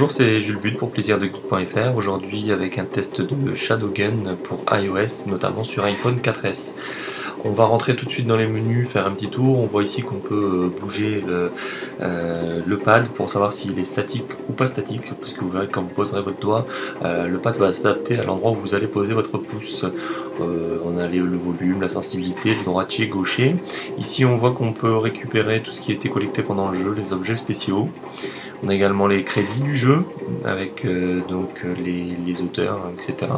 Bonjour, c'est Jules But pour plaisirdegeek.fr. Aujourd'hui avec un test de Shadowgun pour iOS, notamment sur iPhone 4S. On va rentrer tout de suite dans les menus, faire un petit tour. On voit ici qu'on peut bouger le pad pour savoir s'il est statique ou pas statique, parce que vous verrez que quand vous poserez votre doigt, le pad va s'adapter à l'endroit où vous allez poser votre pouce. On a le volume, la sensibilité, le droitier, gaucher. Ici on voit qu'on peut récupérer tout ce qui a été collecté pendant le jeu, les objets spéciaux. On a également les crédits du jeu, avec les auteurs, etc.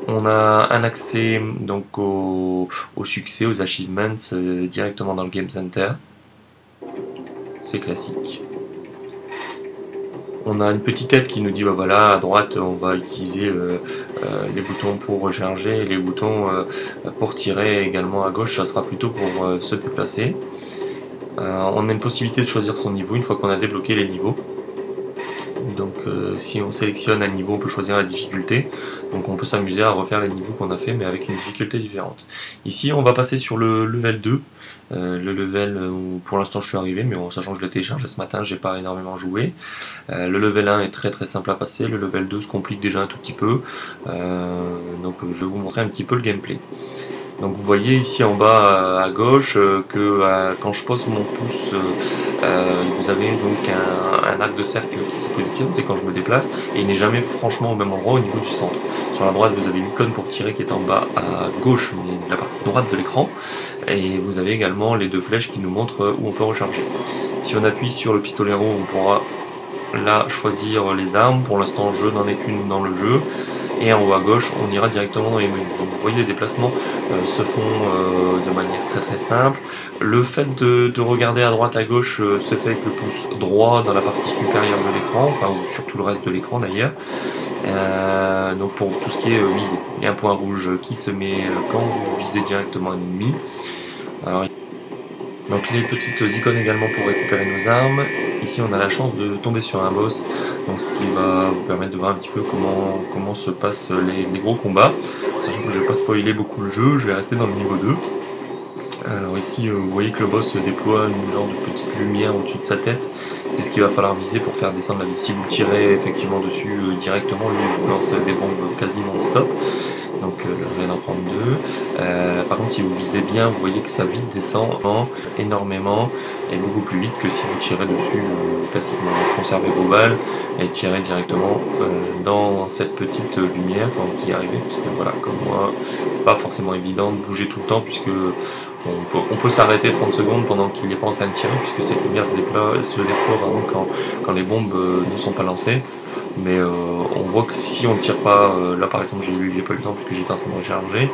On a un accès donc au succès, aux achievements directement dans le Game Center. C'est classique. On a une petite aide qui nous dit bah voilà, à droite on va utiliser les boutons pour recharger et les boutons pour tirer. Également à gauche ça sera plutôt pour se déplacer. On a une possibilité de choisir son niveau une fois qu'on a débloqué les niveaux. Donc si on sélectionne un niveau, on peut choisir la difficulté. Donc on peut s'amuser à refaire les niveaux qu'on a fait, mais avec une difficulté différente. Ici on va passer sur le level 2. Le level où pour l'instant je suis arrivé, mais en sachant que je l'ai téléchargé ce matin, j'ai pas énormément joué. Le level 1 est très simple à passer, le level 2 se complique déjà un tout petit peu. Donc je vais vous montrer un petit peu le gameplay. Donc vous voyez ici en bas à gauche que quand je pose mon pouce, vous avez donc un arc de cercle qui se positionne, c'est quand je me déplace, et il n'est jamais franchement au même endroit au niveau du centre. Sur la droite vous avez l'icône pour tirer qui est en bas à gauche, mais de la partie droite de l'écran, et vous avez également les deux flèches qui nous montrent où on peut recharger. Si on appuie sur le pistolero, on pourra là choisir les armes. Pour l'instant je n'en ai qu'une dans le jeu. Et en haut à gauche, on ira directement dans les menus. Donc vous voyez, les déplacements se font de manière très simple. Le fait de regarder à droite à gauche se fait avec le pouce droit dans la partie supérieure de l'écran, enfin ou sur tout le reste de l'écran d'ailleurs. Donc pour tout ce qui est visée. Il y a un point rouge qui se met quand vous visez directement un ennemi. Alors, donc les petites icônes également pour récupérer nos armes. Ici on a la chance de tomber sur un boss, donc ce qui va vous permettre de voir un petit peu comment se passent les gros combats. Sachant que je ne vais pas spoiler beaucoup le jeu, je vais rester dans le niveau 2. Alors ici vous voyez que le boss déploie une genre de petite lumière au-dessus de sa tête. C'est ce qu'il va falloir viser pour faire descendre la vie. Si vous tirez effectivement dessus directement, lui il vous lance des bombes quasi non-stop. Donc je viens d'en prendre deux. Par contre si vous visez bien, vous voyez que ça vite descend énormément et beaucoup plus vite que si vous tirez dessus classiquement. Conservez vos balles et tirez directement dans cette petite lumière quand vous y arrivez, parce que voilà, comme moi c'est pas forcément évident de bouger tout le temps, puisque on peut s'arrêter 30 secondes pendant qu'il n'est pas en train de tirer, puisque cette lumière se déploie quand les bombes ne sont pas lancées. Mais on voit que si on ne tire pas, là par exemple j'ai pas eu le temps puisque j'étais en train de recharger,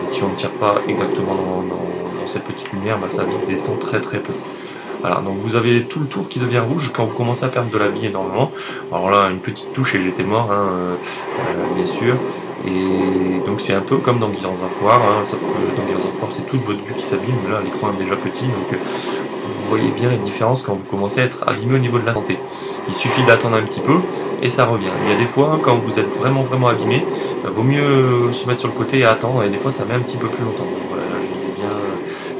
si on ne tire pas exactement dans cette petite lumière, bah, ça vite descend très peu. Voilà, donc vous avez tout le tour qui devient rouge quand vous commencez à perdre de la vie énormément. Alors là, une petite touche et j'étais mort, hein, bien sûr. Et donc c'est un peu comme dans Gears of War, hein, sauf que dans Gears of War c'est toute votre vue qui s'abîme, mais là l'écran est déjà petit, donc vous voyez bien les différences quand vous commencez à être abîmé au niveau de la santé. Il suffit d'attendre un petit peu et ça revient. Il y a des fois, quand vous êtes vraiment abîmé, vaut mieux se mettre sur le côté et attendre, et des fois ça met un petit peu plus longtemps. Donc voilà, là je visais bien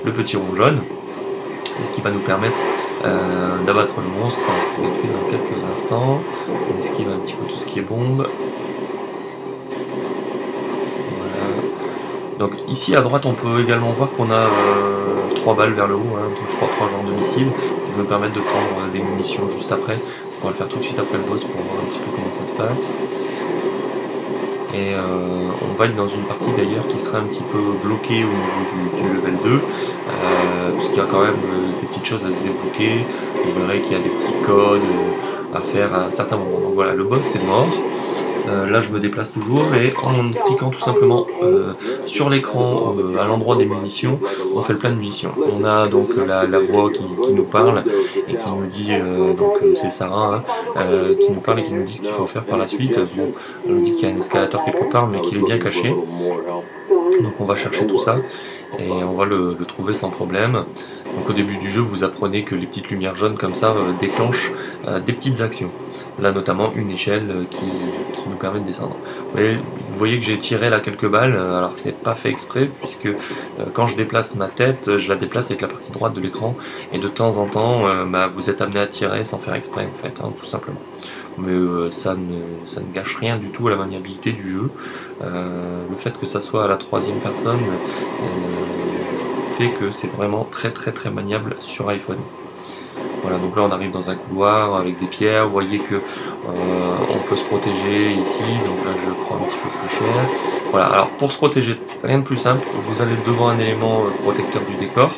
le petit rond jaune, et ce qui va nous permettre d'abattre le monstre, ce qui va être fait dans quelques instants. On esquive un petit peu tout ce qui est bombe. Donc ici à droite on peut également voir qu'on a 3 balles vers le haut, hein, donc je crois 3 genres de missiles qui me permettent de prendre des munitions juste après. On va le faire tout de suite après le boss pour voir un petit peu comment ça se passe. Et on va être dans une partie d'ailleurs qui sera un petit peu bloquée au niveau du level 2, puisqu'il y a quand même des petites choses à débloquer. Vous verrez qu'il y a des petits codes à faire à certains moments. Donc voilà, le boss est mort. Là je me déplace toujours et en cliquant tout simplement sur l'écran à l'endroit des munitions, on fait le plein de munitions. On a donc la voix qui nous parle et qui nous dit, donc c'est Sarah, hein, qui nous parle et qui nous dit ce qu'il faut faire par la suite. Bon, on nous dit qu'il y a un escalator quelque part mais qu'il est bien caché. Donc on va chercher tout ça et on va le trouver sans problème. Donc au début du jeu, vous apprenez que les petites lumières jaunes comme ça déclenchent des petites actions. Là notamment une échelle qui nous permet de descendre. Vous voyez que j'ai tiré là quelques balles, alors c'est pas fait exprès puisque quand je déplace ma tête, je la déplace avec la partie droite de l'écran et de temps en temps vous êtes amené à tirer sans faire exprès en fait, hein, tout simplement. Mais ça ne gâche rien du tout à la maniabilité du jeu. Le fait que ça soit à la troisième personne fait que c'est vraiment très maniable sur iPhone. Voilà, donc là on arrive dans un couloir avec des pierres, vous voyez que on peut se protéger ici, donc là je prends un petit peu plus cher. Voilà, alors pour se protéger, rien de plus simple, vous allez devant un élément protecteur du décor,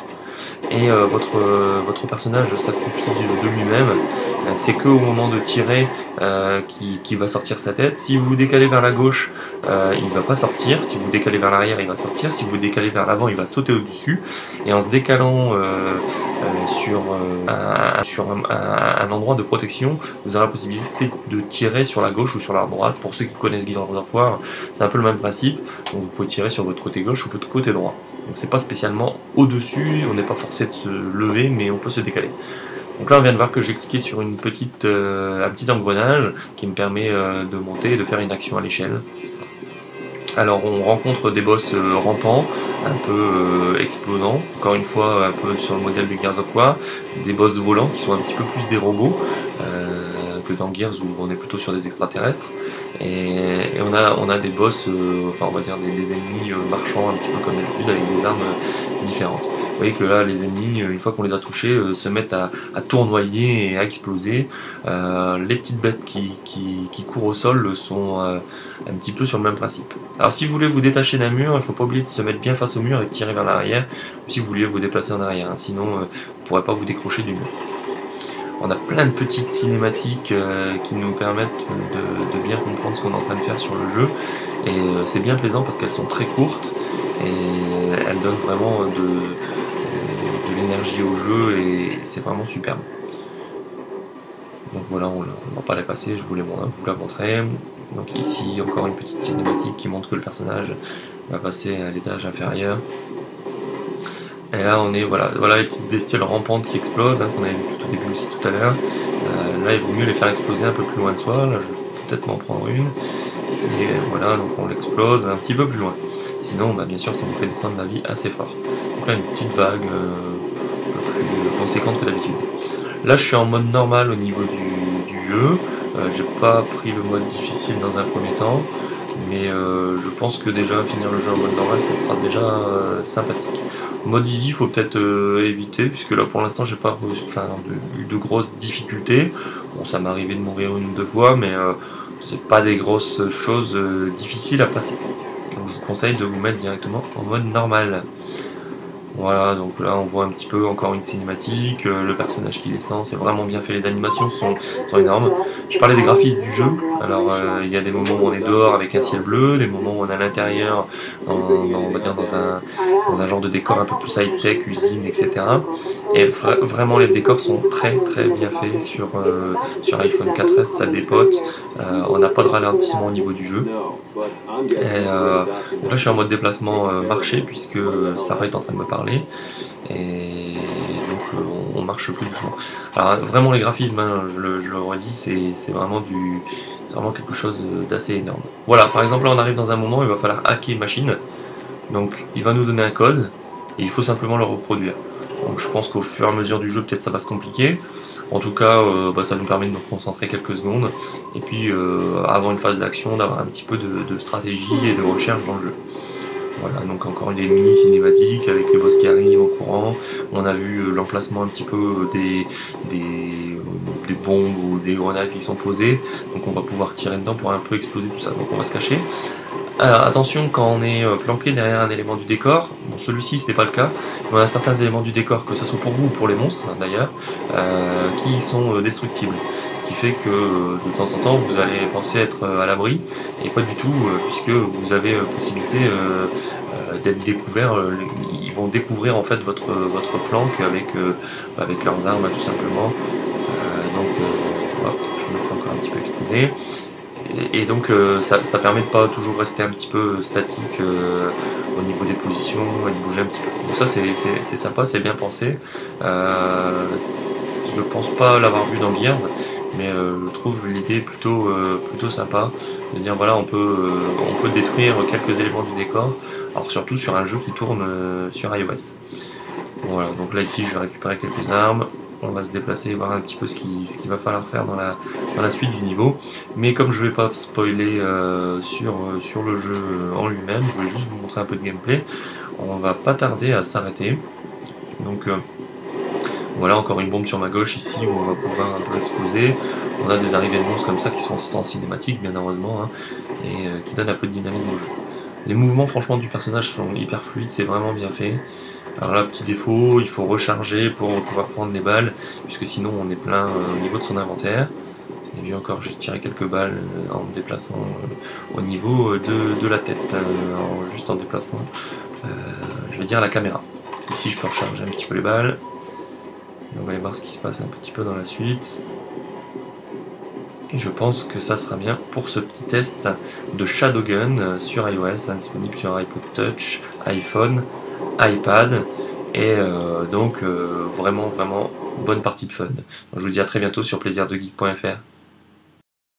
et votre personnage s'accroupit de lui-même. C'est que au moment de tirer qui va sortir sa tête. Si vous vous décalez vers la gauche, il ne va pas sortir. Si vous vous décalez vers l'arrière, il va sortir. Si vous vous décalez vers l'avant, il va sauter au-dessus. Et en se décalant sur un endroit de protection, vous aurez la possibilité de tirer sur la gauche ou sur la droite. Pour ceux qui connaissent Gears of War, c'est un peu le même principe. Donc vous pouvez tirer sur votre côté gauche ou votre côté droit. Donc c'est pas spécialement au-dessus, on n'est pas forcé de se lever, mais on peut se décaler. Donc là on vient de voir que j'ai cliqué sur un petit engrenage qui me permet de monter et de faire une action à l'échelle. Alors on rencontre des boss rampants, un peu explosants, encore une fois un peu sur le modèle du Gears of War, des boss volants qui sont un petit peu plus des robots que dans Gears où on est plutôt sur des extraterrestres. Et on a des boss, enfin on va dire des ennemis marchants un petit peu comme d'habitude avec des armes différentes. Vous voyez que là les ennemis, une fois qu'on les a touchés, se mettent à tournoyer et à exploser. Les petites bêtes qui courent au sol sont un petit peu sur le même principe. Alors si vous voulez vous détacher d'un mur, il ne faut pas oublier de se mettre bien face au mur et de tirer vers l'arrière, si vous voulez vous déplacer en arrière, hein, sinon vous ne pourrez pas vous décrocher du mur. On a plein de petites cinématiques qui nous permettent de bien comprendre ce qu'on est en train de faire sur le jeu, et c'est bien plaisant parce qu'elles sont très courtes et elles donnent vraiment de l'énergie au jeu et c'est vraiment superbe. Donc voilà, on va pas la passer, je vous la montrer. Donc ici encore une petite cinématique qui montre que le personnage va passer à l'étage inférieur. Et là on est, voilà les petites bestioles rampantes qui explosent, hein, qu'on avait vu tout au début aussi tout à l'heure. Là il vaut mieux les faire exploser un peu plus loin de soi, là je vais peut-être m'en prendre une. Et voilà, donc on l'explose un petit peu plus loin. Sinon bien sûr ça nous fait descendre la vie assez fort. Donc là une petite vague un peu plus conséquente que d'habitude. Là je suis en mode normal au niveau du jeu, j'ai pas pris le mode difficile dans un premier temps, mais je pense que déjà finir le jeu en mode normal ça sera déjà sympathique. Mode easy il faut peut-être éviter, puisque là pour l'instant j'ai pas eu de grosses difficultés. Bon ça m'est arrivé de mourir une ou deux fois, mais c'est pas des grosses choses difficiles à passer. Donc je vous conseille de vous mettre directement en mode normal. Voilà, donc là on voit un petit peu encore une cinématique, le personnage qui descend, c'est vraiment bien fait, les animations sont énormes. Je parlais des graphismes du jeu, alors il y a des moments où on est dehors avec un ciel bleu, des moments où on est à l'intérieur, on va dire dans un genre de décor un peu plus high-tech, usine, etc. Et vraiment les décors sont très bien faits sur iPhone 4S, ça dépote, on n'a pas de ralentissement au niveau du jeu. Et donc là je suis en mode déplacement marché puisque Sarah est en train de me parler et donc on marche plus doucement. Alors vraiment les graphismes, hein, je le redis, c'est vraiment quelque chose d'assez énorme. Voilà, par exemple là on arrive dans un moment où il va falloir hacker une machine, donc il va nous donner un code et il faut simplement le reproduire. Donc je pense qu'au fur et à mesure du jeu peut-être ça va se compliquer. En tout cas, ça nous permet de nous concentrer quelques secondes et puis avant une phase d'action d'avoir un petit peu de stratégie et de recherche dans le jeu. Voilà, donc encore une mini cinématique avec les boss qui arrivent au courant. On a vu l'emplacement un petit peu des bombes ou des grenades qui sont posées, donc on va pouvoir tirer dedans pour un peu exploser tout ça, donc on va se cacher. Attention quand on est planqué derrière un élément du décor, bon celui-ci c'était pas le cas, mais on a certains éléments du décor, que ce soit pour vous ou pour les monstres hein, d'ailleurs, qui sont destructibles. Ce qui fait que de temps en temps vous allez penser être à l'abri, et pas du tout, puisque vous avez possibilité d'être découvert, ils vont découvrir en fait votre planque avec leurs armes tout simplement. Donc hop, je me fais encore un petit peu exploser. Et donc ça permet de pas toujours rester un petit peu statique au niveau des positions et de bouger un petit peu. Donc ça c'est sympa, c'est bien pensé. Je pense pas l'avoir vu dans Gears, mais je trouve l'idée plutôt sympa de dire voilà on peut détruire quelques éléments du décor, alors surtout sur un jeu qui tourne sur iOS. Voilà, donc là ici je vais récupérer quelques armes, on va se déplacer et voir un petit peu ce qu'il va falloir faire dans la suite du niveau. Mais comme je vais pas spoiler sur le jeu en lui-même, je vais juste vous montrer un peu de gameplay. On va pas tarder à s'arrêter. Donc voilà, encore une bombe sur ma gauche ici où on va pouvoir un peu exploser. On a des arrivées de monstres comme ça qui sont sans cinématique bien heureusement, hein, et qui donnent un peu de dynamisme au jeu. Les mouvements franchement du personnage sont hyper fluides, c'est vraiment bien fait. Alors là, petit défaut, il faut recharger pour pouvoir prendre les balles, puisque sinon on est plein au niveau de son inventaire. Et bien encore, j'ai tiré quelques balles en me déplaçant au niveau de la tête, juste en déplaçant, je vais dire, la caméra. Ici, je peux recharger un petit peu les balles. On va aller voir ce qui se passe un petit peu dans la suite. Et je pense que ça sera bien pour ce petit test de Shadowgun sur iOS, disponible sur iPod Touch, iPhone, iPad, et donc vraiment bonne partie de fun. Je vous dis à très bientôt sur plaisirdegeek.fr.